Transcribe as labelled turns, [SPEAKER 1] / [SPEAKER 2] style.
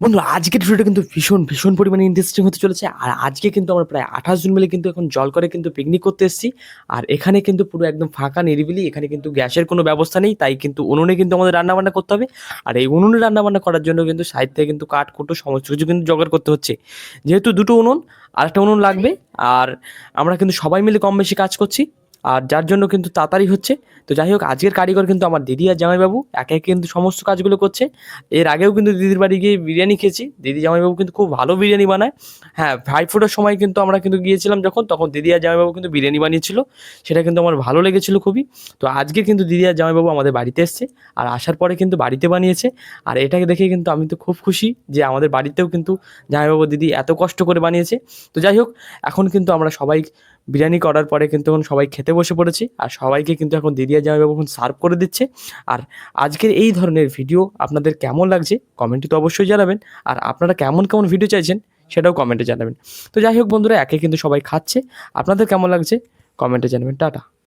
[SPEAKER 1] বন্ধুরা আজকের ভিডিওটা কিন্তু ভীষণ পরিমাণে ইন্টারেস্টিং হতে চলেছে। আর আজকে কিন্তু আমরা প্রায় ২৮ জন মিলে কিন্তু এখন জলকরে কিন্তু পিকনিক করতে এসেছি। আর এখানে কিন্তু পুরো একদম ফাঁকা নিরিবিলি। এখানে কিন্তু গ্যাসের কোনো ব্যবস্থা নেই। তাই কিন্তু উনুনে কিন্তু আমাদের রান্নাবান্না করতে হবে। আর এই উনুনে রান্নাবান্না করার জন্য কিন্তু সাইড থেকে কিন্তু কাঠ-কুটো সমস্ত কিছু কিন্তু জোগাড় করতে হচ্ছে। যেহেতু ২ টো উনুন, আরেকটা উনুন লাগবে। আর আমরা কিন্তু সবাই মিলে কম বেশি কাজ করছি। আর যার জন্য কিন্তু তাড়াতাড়ি হচ্ছে। তো যাই হোক আজকের কারিগর কিন্তু আমার দিদি আর জামাইবাবু। একে, একে কিন্তু সমস্ত কাজগুলো করছে। এর আগেও কিন্তু দিদির বাড়ি গিয়ে বিরিয়ানি খেয়েছি। দিদি জামাইবাবু কিন্তু খুব ভালো বিরিয়ানি বানায়। হ্যাঁ, ভাইফোঁটার সময় কিন্তু আমরা কিন্তু গিয়েছিলাম যখন, তখন দিদি আর জামাইবাবু কিন্তু বিরিয়ানি বানিয়েছিল। সেটা কিন্তু আমার ভালো লেগেছিল খুবই। তো আজকে কিন্তু দিদি আর জামাইবাবু আমাদের বাড়িতে এসছে। আর আসার পরে কিন্তু বাড়িতে বানিয়েছে। আর এটাকে দেখে কিন্তু আমি তো খুব খুশি যে আমাদের বাড়িতেও কিন্তু জামাইবাবু, দিদি এত কষ্ট করে বানিয়েছে। তো যাই হোক, এখন কিন্তু আমরা সবাই বিরিয়ানি করার পরে কিন্তু এখন সবাই খেতে বসে পড়েছি। আর সবাইকে কিন্তু এখন দিদি আর জামাইবাবু এখন সার্ভ করে দিচ্ছে। আর আজকের এই ধরনের ভিডিও আপনাদের কেমন লাগছে কমেন্টে তো অবশ্যই জানাবেন। আর আপনারা কেমন ভিডিও চাইছেন সেটাও কমেন্টে জানাবেন। তো যাই হোক বন্ধুরা, একে কিন্তু সবাই খাচ্ছে। আপনাদের কেমন লাগছে কমেন্টে জানাবেন। টাটা।